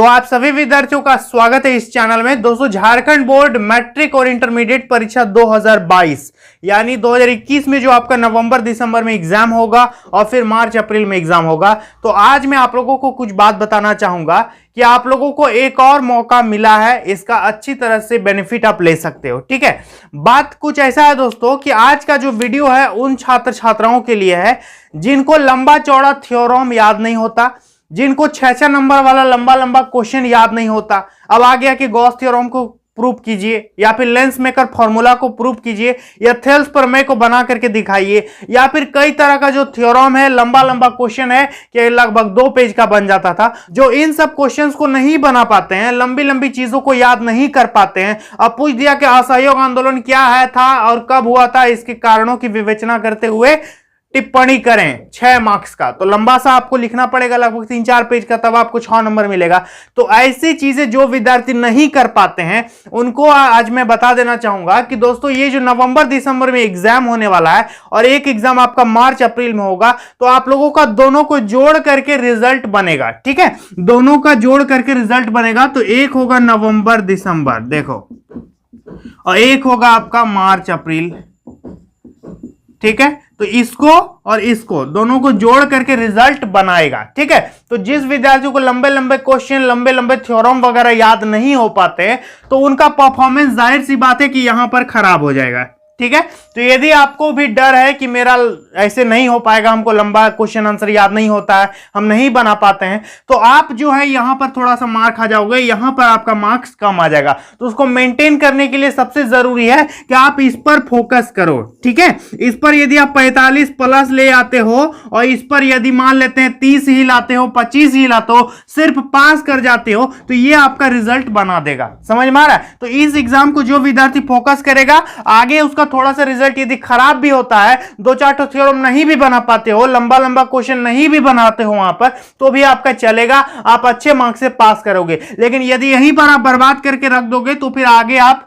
तो आप सभी विद्यार्थियों का स्वागत है इस चैनल में। दोस्तों, झारखंड बोर्ड मैट्रिक और इंटरमीडिएट परीक्षा 2022 यानी 2021 में जो आपका नवंबर दिसंबर में एग्जाम होगा और फिर मार्च अप्रैल में एग्जाम होगा, तो आज मैं आप लोगों को कुछ बात बताना चाहूंगा कि आप लोगों को एक और मौका मिला है, इसका अच्छी तरह से बेनिफिट आप ले सकते हो। ठीक है, बात कुछ ऐसा है दोस्तों कि आज का जो वीडियो है उन छात्र छात्राओं के लिए है जिनको लंबा चौड़ा थ्योरम याद नहीं होता, जिनको 6 नंबर वाला लंबा लंबा क्वेश्चन याद नहीं होता। अब आ गया कि गॉस थ्योरम को प्रूव कीजिए या फिर लेंस मेकर फॉर्मूला को प्रूव कीजिए या थेल्स प्रमेय को बना करके दिखाइए, या फिर कई तरह का जो थ्योरम है लंबा लंबा क्वेश्चन है कि लगभग 2 पेज का बन जाता था। जो इन सब क्वेश्चंस को नहीं बना पाते हैं, लंबी लंबी चीजों को याद नहीं कर पाते हैं, अब पूछ दिया कि असहयोग आंदोलन क्या है था और कब हुआ था, इसके कारणों की विवेचना करते हुए टिप्पणी करें 6 मार्क्स का, तो लंबा सा आपको लिखना पड़ेगा लगभग 3-4 पेज का, तब आपको 6 नंबर मिलेगा। तो ऐसी चीजें जो विद्यार्थी नहीं कर पाते हैं उनको आज मैं बता देना चाहूंगा कि दोस्तों ये जो नवंबर दिसंबर में एग्जाम होने वाला है और एक एग्जाम आपका मार्च अप्रैल में होगा, तो आप लोगों का दोनों को जोड़ करके रिजल्ट बनेगा। ठीक है, दोनों का जोड़ करके रिजल्ट बनेगा। तो एक होगा नवंबर दिसंबर, देखो, और एक होगा आपका मार्च अप्रैल। ठीक है, तो इसको और इसको दोनों को जोड़ करके रिजल्ट बनाएगा। ठीक है, तो जिस विद्यार्थियों को लंबे लंबे क्वेश्चन लंबे लंबे थ्योरम वगैरह याद नहीं हो पाते तो उनका परफॉर्मेंस जाहिर सी बात है कि यहां पर खराब हो जाएगा। ठीक है, तो यदि आपको भी डर है कि मेरा ऐसे नहीं हो पाएगा, हमको लंबा क्वेश्चन आंसर याद नहीं होता है, हम नहीं बना पाते हैं, तो आप जो है यहां पर थोड़ा सा मार खा जाओगे, यहां पर आपका मार्क्स कम आ जाएगा। तो उसको मेंटेन करने के लिए सबसे जरूरी है कि आप इस पर फोकस करो। ठीक है, इस पर यदि आप 45 प्लस ले आते हो और इस पर यदि मान लेते हैं 30 ही लाते हो, 25 ही लाते हो, सिर्फ पास कर जाते हो, तो ये आपका रिजल्ट बना देगा। समझ में आ रहा है? तो इस एग्जाम को जो विद्यार्थी फोकस करेगा, आगे उसका थोड़ा सा रिजल्ट यदि खराब भी होता है, 2-4 थ्योरम नहीं भी बना पाते हो, लंबा लंबा क्वेश्चन नहीं भी बनाते हो वहां पर, तो भी आपका चलेगा, आप अच्छे मार्क्स से पास करोगे। लेकिन यदि यहीं पर आप बर्बाद करके रख दोगे तो फिर आगे आप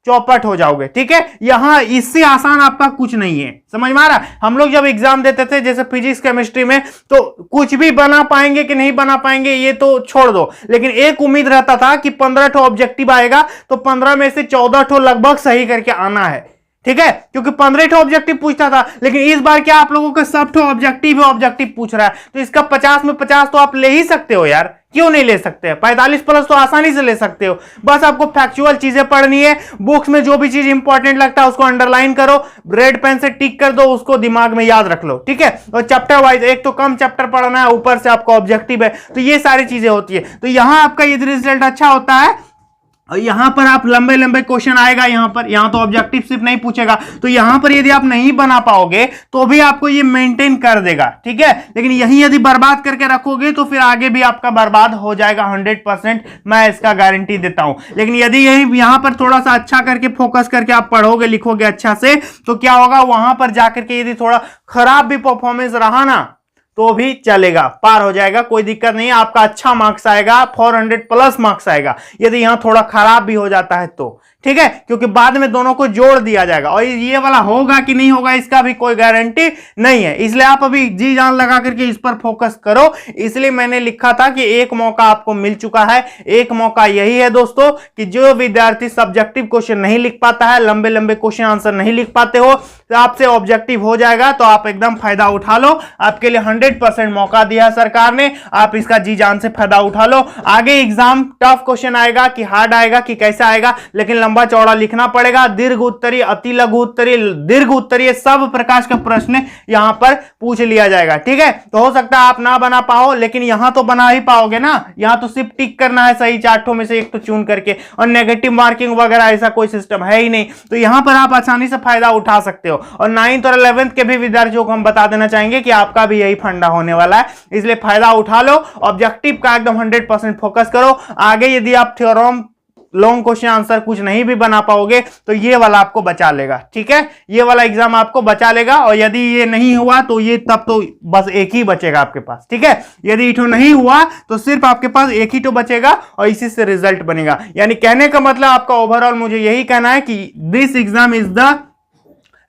चौपट हो जाओगे। ठीक है, यहां इससे आसान आपका कुछ नहीं है। समझ में आ रहा? हम लोग जब एग्जाम देते थे जैसे फिजिक्स केमिस्ट्री में, तो कुछ भी बना पाएंगे कि नहीं बना पाएंगे ये तो छोड़ दो, लेकिन एक उम्मीद रहता था कि 15 ठो ऑब्जेक्टिव आएगा तो 15 में से 14 ठो लगभग सही करके आना है। ठीक है, क्योंकि 15 ठो ऑब्जेक्टिव पूछता था, लेकिन इस बार क्या आप लोगों का सब ठो ऑब्जेक्टिव पूछ रहा है, तो इसका 50 में 50 तो आप ले ही सकते हो यार, क्यों नहीं ले सकते? 45 प्लस तो आसानी से ले सकते हो। बस आपको फैक्चुअल चीजें पढ़नी है, बुक्स में जो भी चीज इंपॉर्टेंट लगता है उसको अंडरलाइन करो, रेड पेन से टिक कर दो, उसको दिमाग में याद रख लो। ठीक है, और चैप्टर वाइज एक तो कम चैप्टर पढ़ना है, ऊपर से आपका ऑब्जेक्टिव है, तो ये सारी चीजें होती है। तो यहां आपका यदि रिजल्ट अच्छा होता है और यहां पर आप लंबे लंबे क्वेश्चन आएगा, यहां तो ऑब्जेक्टिव सिर्फ नहीं पूछेगा, तो यहां पर यदि आप नहीं बना पाओगे तो भी आपको ये मेंटेन कर देगा। ठीक है, लेकिन यही यदि बर्बाद करके रखोगे तो फिर आगे भी आपका बर्बाद हो जाएगा 100%, मैं इसका गारंटी देता हूं। लेकिन यदि यहां पर थोड़ा सा अच्छा करके फोकस करके आप पढ़ोगे लिखोगे अच्छा से, तो क्या होगा, वहां पर जाकर के यदि थोड़ा खराब भी परफॉर्मेंस रहा ना तो भी चलेगा, पार हो जाएगा, कोई दिक्कत नहीं है, आपका अच्छा मार्क्स आएगा, 400 प्लस मार्क्स आएगा यदि यहां थोड़ा खराब भी हो जाता है तो। ठीक है, क्योंकि बाद में दोनों को जोड़ दिया जाएगा, और ये वाला होगा कि नहीं होगा इसका भी कोई गारंटी नहीं है, इसलिए आप अभी जी जान लगा करके इस पर फोकस करो। इसलिए मैंने लिखा था कि एक मौका आपको मिल चुका है। एक मौका यही है दोस्तों कि जो विद्यार्थी सब्जेक्टिव क्वेश्चन नहीं लिख पाता है, लंबे लंबे क्वेश्चन आंसर नहीं लिख पाते हो, तो आपसे ऑब्जेक्टिव हो जाएगा, तो आप एकदम फायदा उठा लो। आपके लिए 100% मौका दिया है सरकार ने, आप इसका जी जान से फायदा उठा लो। आगे एग्जाम टफ क्वेश्चन आएगा कि हार्ड आएगा कि कैसा आएगा, लेकिन लंबा चौड़ा लिखना पड़ेगा। दीर्घ उत्तरी, अति लघु उत्तरी, दीर्घ उत्तरीय सब प्रकार का प्रश्न यहां पर पूछ लिया जाएगा। ठीक है, तो हो सकता है आप ना बना पाओ, लेकिन यहां तो बना ही पाओगे ना, यहां तो सिर्फ टिक करना है सही 4 ठो में से एक तो चुन करके, और नेगेटिव मार्किंग वगैरह ऐसा कोई सिस्टम है ही नहीं, तो यहां पर आप आसानी से फायदा उठा सकते हो। और 9th और 11th के भी विद्यार्थियों को हम बता देना चाहेंगे कि आपका भी यही फंडा होने वाला है, इसलिए फायदा उठा लो, ऑब्जेक्टिव का एकदम 100% फोकस करो। आगे यदि आप थ्योरम लॉन्ग क्वेश्चन आंसर कुछ नहीं भी बना पाओगे तो ये वाला आपको बचा लेगा। ठीक है, ये वाला एग्जाम आपको बचा लेगा, और यदि ये नहीं हुआ तो ये तब तो बस एक ही बचेगा आपके पास। ठीक है, यदि इठो नहीं हुआ तो सिर्फ आपके पास एक ही तो बचेगा और इसी से रिजल्ट बनेगा। यानी कहने का मतलब आपका ओवरऑल मुझे यही कहना है कि this exam is the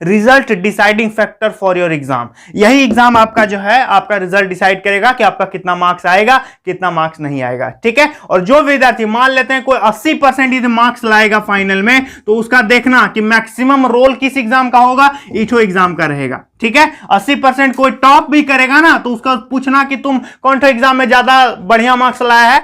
result deciding factor for your exam. यही एग्जाम आपका जो है आपका रिजल्ट डिसाइड करेगा कि आपका कितना मार्क्स आएगा, कितना मार्क्स नहीं आएगा। ठीक है, और जो विद्यार्थी मान लेते हैं कोई 80% यदि मार्क्स लाएगा फाइनल में, तो उसका देखना कि मैक्सिमम रोल किस एग्जाम का होगा, ईचो एग्जाम का रहेगा। ठीक है, 80% कोई टॉप भी करेगा ना, तो उसका पूछना कि तुम कौन सा एग्जाम में ज्यादा बढ़िया मार्क्स लाया है,